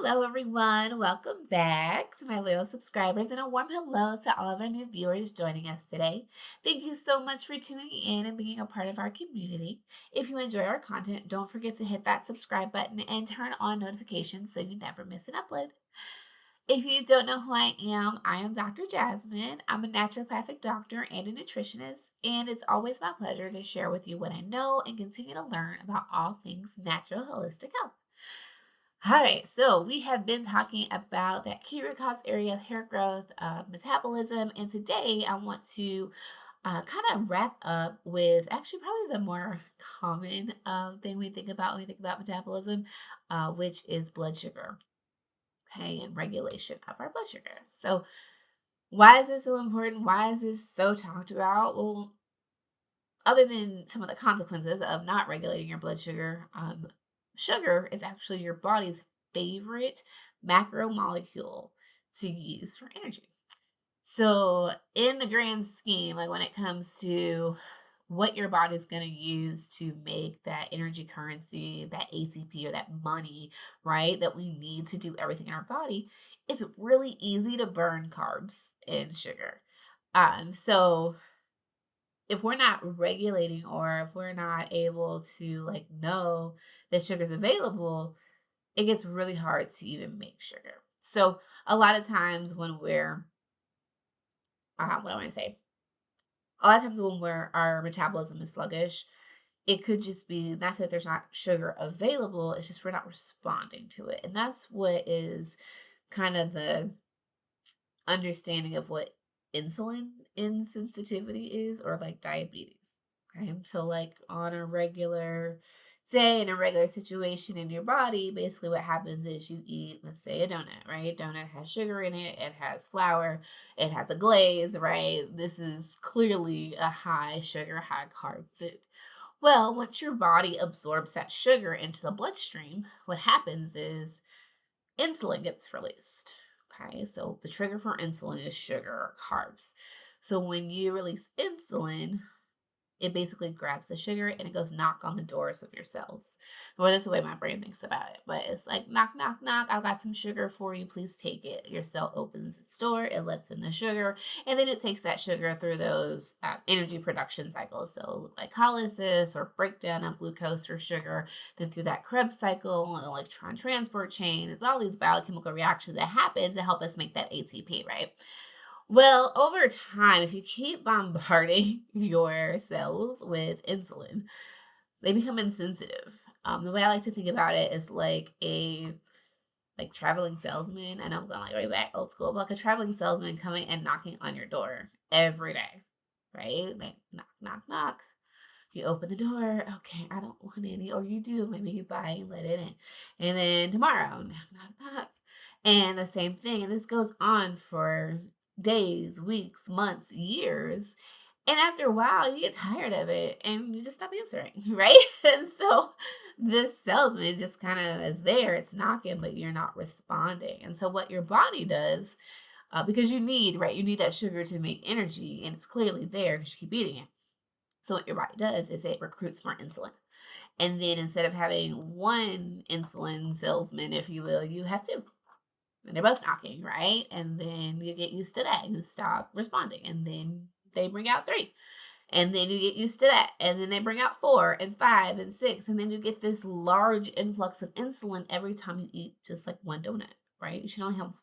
Hello, everyone. Welcome back to my loyal subscribers, and a warm hello to all of our new viewers joining us today. Thank you so much for tuning in and being a part of our community. If you enjoy our content, don't forget to hit that subscribe button and turn on notifications so you never miss an upload. If you don't know who I am Dr. Jasmine. I'm a naturopathic doctor and a nutritionist, and it's always my pleasure to share with you what I know and continue to learn about all things natural holistic health. All right, so we have been talking about that key root cause area of hair growth, metabolism, and today I want to kind of wrap up with actually probably the more common thing we think about when we think about metabolism, which is blood sugar, okay, and regulation of our blood sugar. So, why is this so important? Why is this so talked about? Well, other than some of the consequences of not regulating your blood sugar, sugar is actually your body's favorite macromolecule to use for energy. So, in the grand scheme, like when it comes to what your body's going to use to make that energy currency, that ACP or that money, right, that we need to do everything in our body, it's really easy to burn carbs and sugar. So if we're not regulating or if we're not able to like know that sugar's available, it gets really hard to even make sugar. So a lot of times when we're what do I want to say? A lot of times when our metabolism is sluggish, it could just be not that there's not sugar available, it's just we're not responding to it. And that's what is kind of the understanding of what insulin insensitivity is, or like diabetes. Okay. So like on a regular day in a regular situation in your body, basically what happens is you eat, let's say, a donut, right? Donut has sugar in it, it has flour, it has a glaze, right? This is clearly a high sugar, high carb food. Well, once your body absorbs that sugar into the bloodstream, what happens is insulin gets released. Okay, so the trigger for insulin is sugar or carbs. So when you release insulin, it basically grabs the sugar and it goes knock on the doors of your cells. Well, that's the way my brain thinks about it. But it's like knock, knock, knock. I've got some sugar for you. Please take it. Your cell opens its door. It lets in the sugar. And then it takes that sugar through those energy production cycles. So glycolysis or breakdown of glucose or sugar. Then through that Krebs cycle, an electron transport chain. It's all these biochemical reactions that happen to help us make that ATP, right? Well, over time, if you keep bombarding your cells with insulin, they become insensitive. The way I like to think about it is like a traveling salesman. I know I'm going like way back old school, but like a traveling salesman coming and knocking on your door every day, right? Like knock, knock, knock. You open the door. Okay, I don't want any, or you do. Maybe you buy and let it in, and then tomorrow, knock, knock, knock, and the same thing. And this goes on for days, weeks, months, years. And after a while, you get tired of it and you just stop answering, right? And so this salesman just kind of is there, it's knocking, but you're not responding. And so, what your body does, because you need, right, you need that sugar to make energy, and it's clearly there because you keep eating it. So, what your body does is it recruits more insulin. And then instead of having one insulin salesman, if you will, you have two. And they're both knocking, right? And then you get used to that. You stop responding. And then they bring out three. And then you get used to that. And then they bring out four and five and six. And then you get this large influx of insulin every time you eat just like one donut, right? You should only have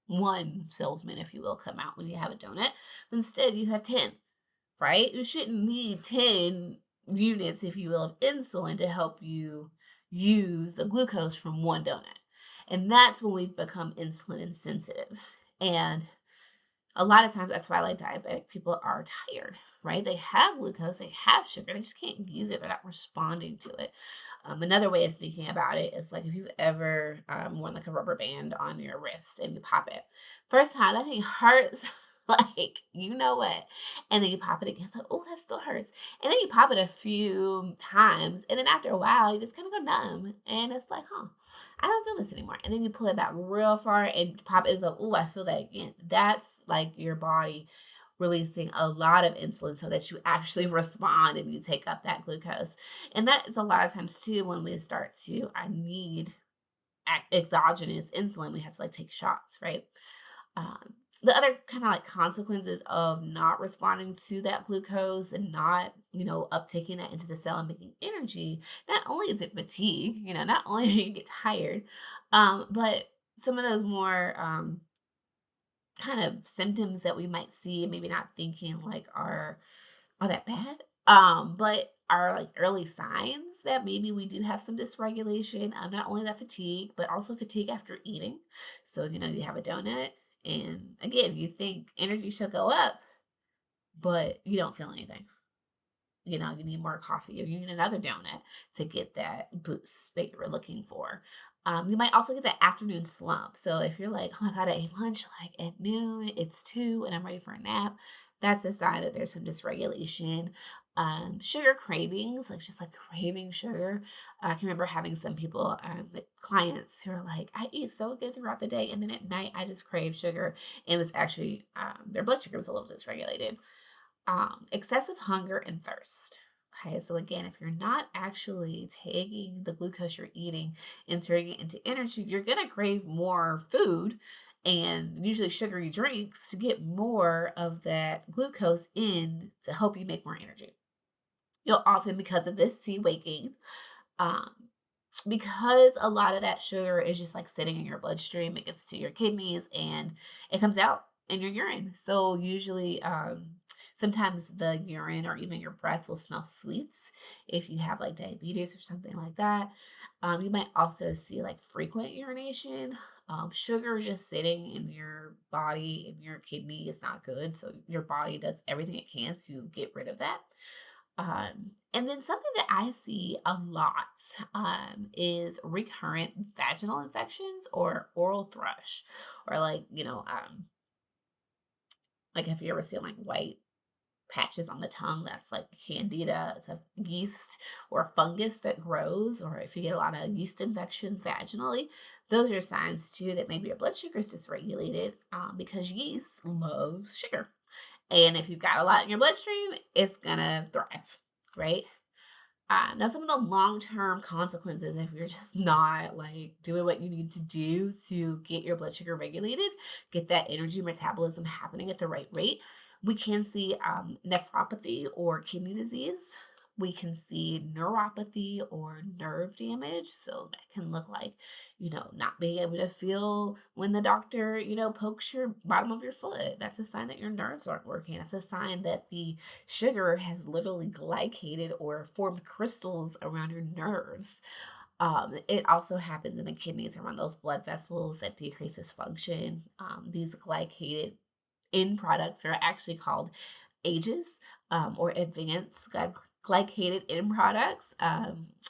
one salesman, if you will, come out when you have a donut. But instead, you have 10, right? You shouldn't need 10 units, if you will, of insulin to help you use the glucose from one donut. And that's when we become insulin insensitive. And a lot of times that's why like diabetic people are tired, right? They have glucose, they have sugar, they just can't use it. They're not responding to it. Another way of thinking about it is like if you've ever worn like a rubber band on your wrist and you pop it. First time, that thing hurts like you know what. And then you pop it again. So, oh, that still hurts. And then you pop it a few times. And then after a while, you just kind of go numb. And it's like, huh, I don't feel this anymore. And then you pull it back real far and pop it. It's like, oh, I feel that again. That's like your body releasing a lot of insulin so that you actually respond and you take up that glucose. And that is a lot of times too when we start to, I need exogenous insulin, we have to like take shots, right? Um, the other kind of like consequences of not responding to that glucose and not, uptaking that into the cell and making energy, not only is it fatigue, not only do you get tired, but some of those more kind of symptoms that we might see, maybe not thinking like are that bad, but are like early signs that maybe we do have some dysregulation. Not only that fatigue, but also fatigue after eating. So, you have a donut, and again, you think energy should go up, but you don't feel anything. You need more coffee or you need another donut to get that boost that you were looking for. You might also get that afternoon slump. So if you're like, oh my God, I ate lunch like at noon, it's 2 and I'm ready for a nap, that's a sign that there's some dysregulation. Sugar cravings, like just like craving sugar. I can remember having some people, like clients who are like, I eat so good throughout the day. And then at night, I just crave sugar. It was actually, their blood sugar was a little dysregulated. Excessive hunger and thirst. Okay, so again, if you're not actually taking the glucose you're eating and turning it into energy, you're gonna crave more food and usually sugary drinks to get more of that glucose in to help you make more energy. You'll often, because of this, see weight gain. Um, because a lot of that sugar is just like sitting in your bloodstream, it gets to your kidneys and it comes out in your urine. So usually, sometimes the urine or even your breath will smell sweets if you have like diabetes or something like that. You might also see like frequent urination. Sugar just sitting in your body and your kidney is not good. So your body does everything it can to get rid of that. And then something that I see a lot is recurrent vaginal infections or oral thrush, or like if you ever see like white patches on the tongue, that's like candida. It's a yeast or fungus that grows, or if you get a lot of yeast infections vaginally, those are signs too that maybe your blood sugar is dysregulated because yeast loves sugar. And if you've got a lot in your bloodstream, it's gonna thrive, right? Now, some of the long-term consequences, if you're just not like doing what you need to do to get your blood sugar regulated, get that energy metabolism happening at the right rate, we can see nephropathy or kidney disease. We can see neuropathy or nerve damage. So that can look like, not being able to feel when the doctor, pokes your bottom of your foot. That's a sign that your nerves aren't working. That's a sign that the sugar has literally glycated or formed crystals around your nerves. It also happens in the kidneys around those blood vessels that decreases function. These glycated end products are actually called ages or advanced glycated end products.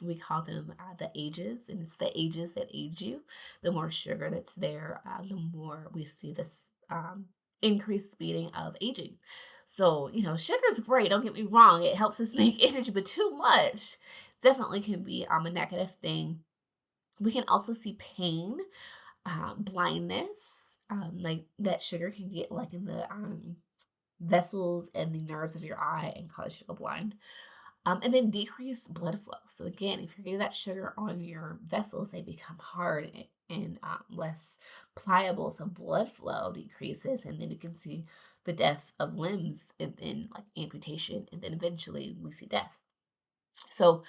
We call them the ages, and it's the ages that age you. The more sugar that's there, the more we see this increased speeding of aging. So, sugar is great. Don't get me wrong. It helps us make energy, but too much definitely can be a negative thing. We can also see pain, blindness, like that sugar can get like in the vessels and the nerves of your eye and cause you to go blind. And then decreased blood flow. So again, if you're getting that sugar on your vessels, they become hard and less pliable. So blood flow decreases, and then you can see the death of limbs and then like amputation, and then eventually we see death. So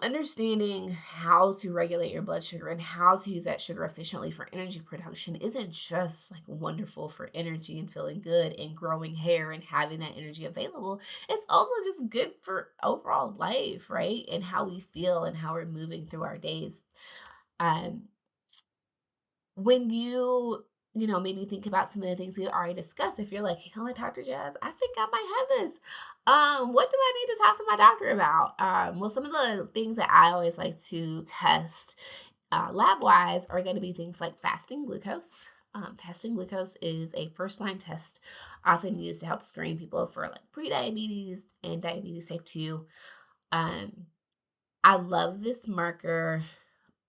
understanding how to regulate your blood sugar and how to use that sugar efficiently for energy production isn't just like wonderful for energy and feeling good and growing hair and having that energy available. It's also just good for overall life, right? And how we feel and how we're moving through our days. Um, when maybe think about some of the things we already discussed, if you're like, Dr. Jazz, I think I might have this. What do I need to talk to my doctor about? Well, some of the things that I always like to test lab wise are going to be things like fasting glucose. Fasting glucose is a first line test often used to help screen people for like prediabetes and diabetes type 2. I love this marker,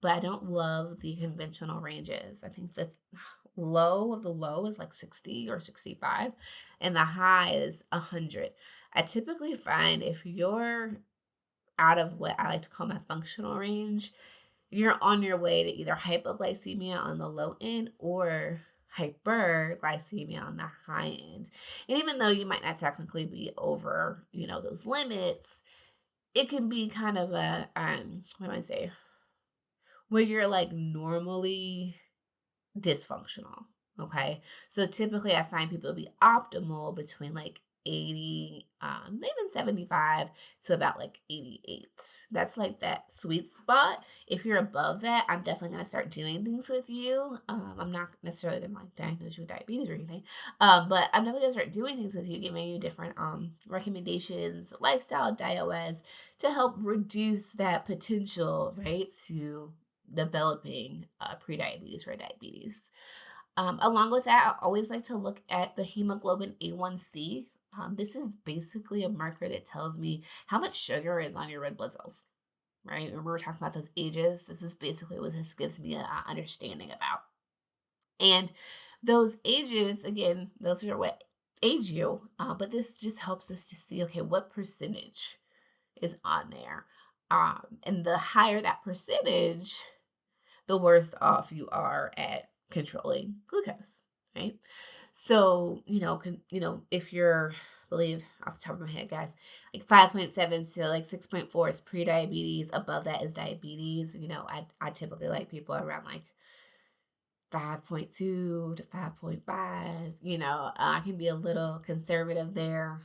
but I don't love the conventional ranges. I think the low of the low is like 60 or 65, and the high is 100. I typically find if you're out of what I like to call my functional range, you're on your way to either hypoglycemia on the low end or hyperglycemia on the high end. And even though you might not technically be over, those limits, it can be kind of a, what do I say, where you're like normally dysfunctional. Okay. So typically I find people to be optimal between like 80, even 75 to about like 88. That's like that sweet spot. If you're above that, I'm definitely going to start doing things with you. I'm not necessarily going to like diagnose you with diabetes or anything. But I'm definitely going to start doing things with you, giving you different recommendations, lifestyle, diet wise, to help reduce that potential, right, to developing prediabetes or diabetes. Along with that, I always like to look at the hemoglobin A1C. This is basically a marker that tells me how much sugar is on your red blood cells, right? Remember we were talking about those ages. This is basically what this gives me an understanding about. And those ages, again, those are what age you, but this just helps us to see, okay, what percentage is on there. And the higher that percentage, the worse off you are at controlling glucose, right? So, if you're, I believe off the top of my head, guys, like 5.7 to like 6.4 is pre-diabetes. Above that is diabetes. I typically like people around like 5.2 to 5.5. I can be a little conservative there.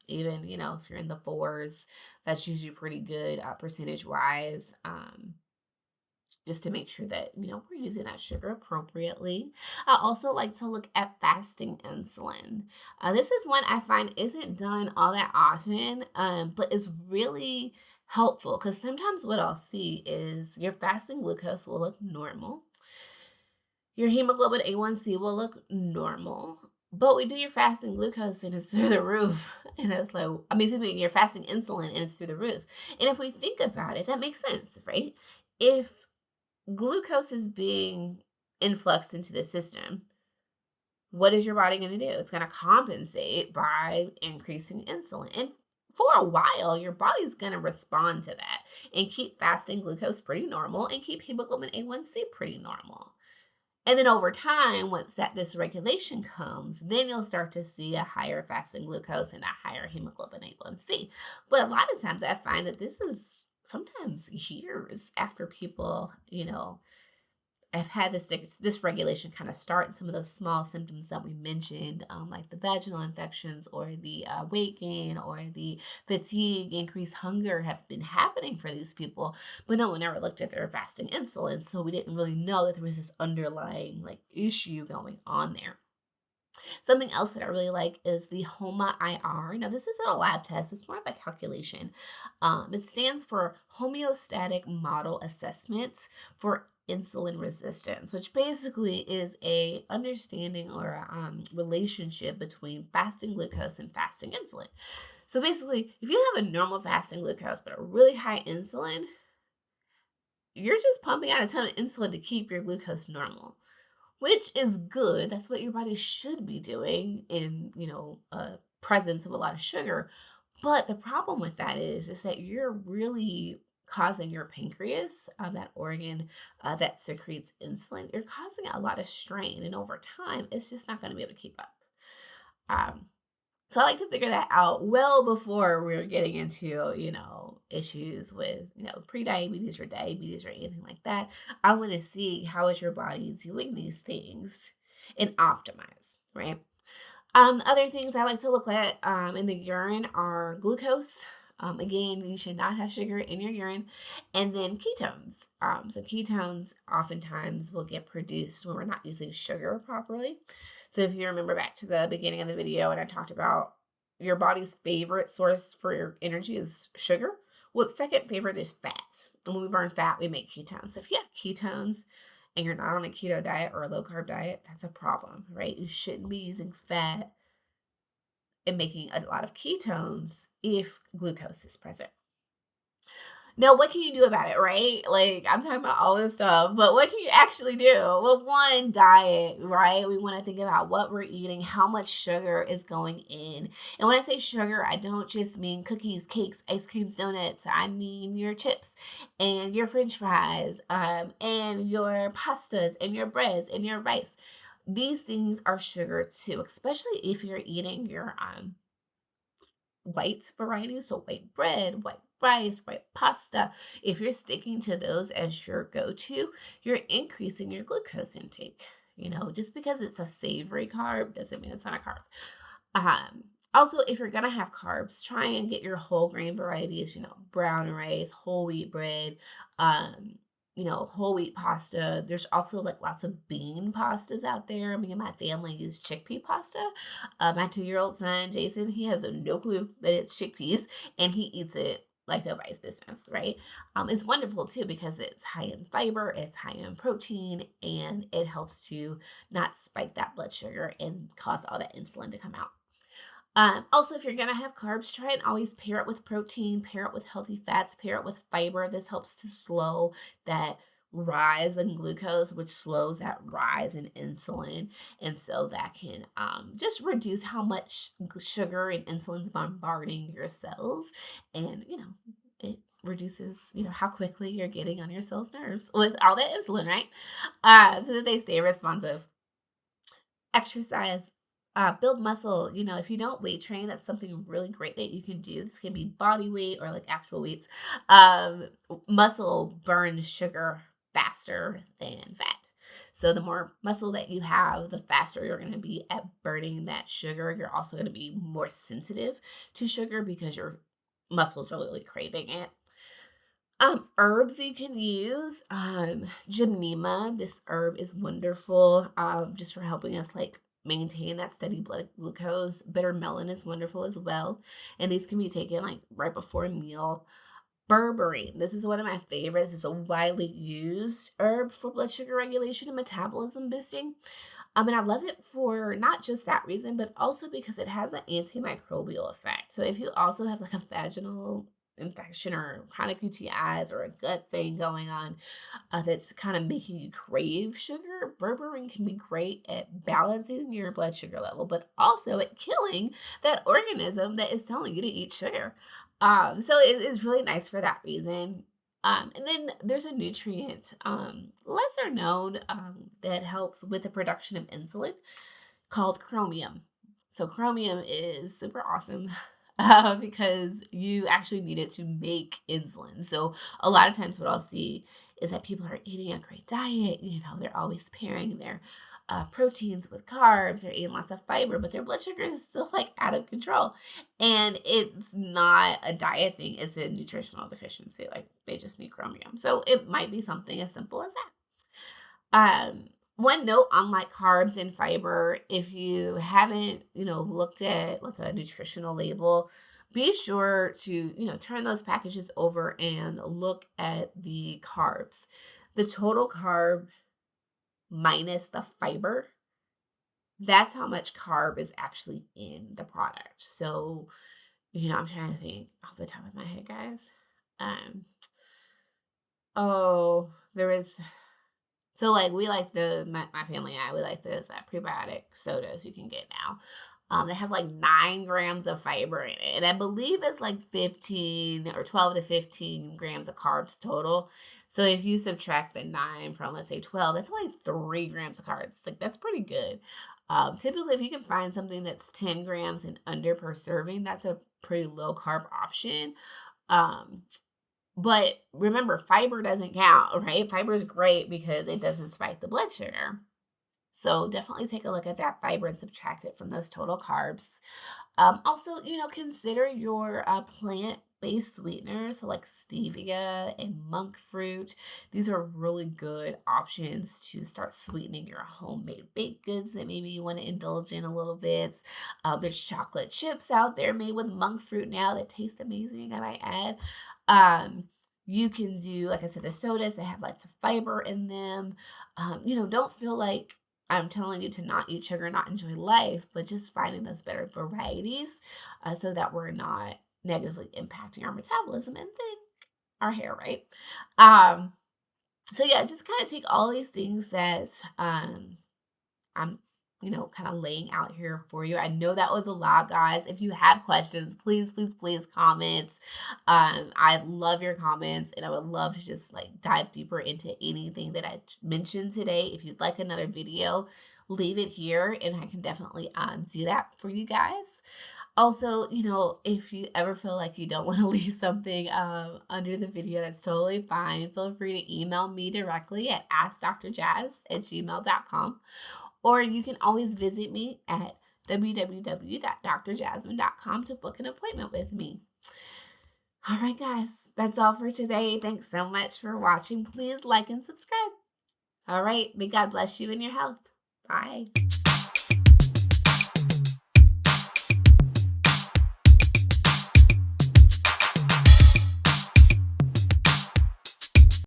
Even, if you're in the fours, that's usually pretty good percentage wise. Just to make sure that, we're using that sugar appropriately. I also like to look at fasting insulin. This is one I find isn't done all that often, but is really helpful because sometimes what I'll see is your fasting glucose will look normal. Your hemoglobin A1C will look normal. But we do your fasting glucose and it's through the roof. And it's like, your fasting insulin and it's through the roof. And if we think about it, that makes sense, right? If glucose is being influxed into the system, what is your body going to do? It's going to compensate by increasing insulin. And for a while, your body's going to respond to that and keep fasting glucose pretty normal and keep hemoglobin A1C pretty normal. And then over time, once that dysregulation comes, then you'll start to see a higher fasting glucose and a higher hemoglobin A1C. But a lot of times I find that this is sometimes years after people, have had this dysregulation kind of start, and some of those small symptoms that we mentioned, like the vaginal infections or the weight gain or the fatigue, increased hunger have been happening for these people, but no one ever looked at their fasting insulin. So we didn't really know that there was this underlying like issue going on there. Something else that I really like is the HOMA IR. Now, this isn't a lab test, it's more of a calculation. It stands for Homeostatic Model Assessment for Insulin Resistance, which basically is a understanding or a relationship between fasting glucose and fasting insulin. So basically, if you have a normal fasting glucose but a really high insulin, you're just pumping out a ton of insulin to keep your glucose normal, which is good. That's what your body should be doing in, presence of a lot of sugar. But the problem with that is that you're really causing your pancreas, that organ that secretes insulin, you're causing a lot of strain. And over time, it's just not going to be able to keep up. Um, so I like to figure that out well before we're getting into, issues with, pre-diabetes or diabetes or anything like that. I want to see how is your body doing these things and optimize, right? Other things I like to look at in the urine are glucose. Again, you should not have sugar in your urine. And then ketones. So ketones oftentimes will get produced when we're not using sugar properly. So if you remember back to the beginning of the video and I talked about your body's favorite source for your energy is sugar, well, its second favorite is fat. And when we burn fat, we make ketones. So if you have ketones and you're not on a keto diet or a low carb diet, that's a problem, right? You shouldn't be using fat and making a lot of ketones if glucose is present. Now, what can you do about it, right? Like, I'm talking about all this stuff, but what can you actually do? Well, one, diet, right? We want to think about what we're eating, how much sugar is going in. And when I say sugar, I don't just mean cookies, cakes, ice creams, donuts. I mean your chips and your french fries, and your pastas and your breads and your rice. These things are sugar too, especially if you're eating your white varieties, so white bread, white rice, white pasta. If you're sticking to those as your go-to, you're increasing your glucose intake. Just because it's a savory carb doesn't mean it's not a carb. Also, if you're gonna have carbs, try and get your whole grain varieties, brown rice, whole wheat bread, um, whole wheat pasta. There's also like lots of bean pastas out there. Me and my family use chickpea pasta. My 2-year-old son, Jason, he has no clue that it's chickpeas and he eats it like nobody's business, right? It's wonderful too because it's high in fiber, it's high in protein, and it helps to not spike that blood sugar and cause all that insulin to come out. Also, if you're going to have carbs, try and always pair it with protein, pair it with healthy fats, pair it with fiber. This helps to slow that rise in glucose, which slows that rise in insulin. And so that can just reduce how much sugar and insulin's bombarding your cells. And, it reduces, how quickly you're getting on your cells' nerves with all that insulin, right? So that they stay responsive. Exercise, build muscle. If you don't weight train, that's something really great that you can do. This can be body weight or like actual weights. Muscle burns sugar faster than fat. So the more muscle that you have, the faster you're going to be at burning that sugar. You're also going to be more sensitive to sugar because your muscles are really craving it. Herbs you can use. Gymnema, this herb is wonderful, just for helping us like maintain that steady blood glucose. Bitter melon is wonderful as well. And these can be taken like right before a meal. Berberine, this is one of my favorites. It's a widely used herb for blood sugar regulation and metabolism boosting. And I love it for not just that reason, but also because it has an antimicrobial effect. So if you also have like a vaginal infection or chronic UTIs or a gut thing going on, that's kind of making you crave sugar, berberine can be great at balancing your blood sugar level, but also at killing that organism that is telling you to eat sugar. So it is really nice for that reason. And then there's a nutrient, lesser known, that helps with the production of insulin called chromium. So chromium is super awesome because you actually need it to make insulin. So a lot of times what I'll see is that people are eating a great diet. They're always pairing their proteins with carbs. They're eating lots of fiber, but their blood sugar is still like out of control. And it's not a diet thing. It's a nutritional deficiency. Like they just need chromium. So it might be something as simple as that. One note on like carbs and fiber, if you haven't, looked at like a nutritional label, be sure to, turn those packages over and look at the carbs. The total carb minus the fiber, that's how much carb is actually in the product. So, I'm trying to think off the top of my head, guys. Oh, there is. So like we like my family and I, we like those prebiotic sodas you can get now. They have like 9 grams of fiber in it. And I believe it's like 15 or 12 to 15 grams of carbs total. So if you subtract the 9 from, let's say, 12, that's only 3 grams of carbs. Like that's pretty good. Typically, if you can find something that's 10 grams and under per serving, that's a pretty low carb option. Um, but remember, fiber doesn't count, right? Fiber is great because it doesn't spike the blood sugar. So definitely take a look at that fiber and subtract it from those total carbs. Also, consider your plant-based sweeteners, so like stevia and monk fruit. These are really good options to start sweetening your homemade baked goods that maybe you want to indulge in a little bit. There's chocolate chips out there made with monk fruit now that taste amazing, I might add. You can do, like I said, the sodas that have lots of fiber in them. Don't feel like I'm telling you to not eat sugar, not enjoy life, but just finding those better varieties so that we're not negatively impacting our metabolism. And then our hair, right? Um, so yeah, just kind of take all these things that I'm, kind of laying out here for you. I know that was a lot, guys. If you have questions, please, please, please comment. I love your comments, and I would love to just like dive deeper into anything that I mentioned today. If you'd like another video, leave it here, and I can definitely do that for you guys. Also, if you ever feel like you don't want to leave something under the video, that's totally fine. Feel free to email me directly at askdrjazz@gmail.com. Or you can always visit me at www.drjasmine.com to book an appointment with me. All right, guys, that's all for today. Thanks so much for watching. Please like and subscribe. All right, may God bless you and your health. Bye.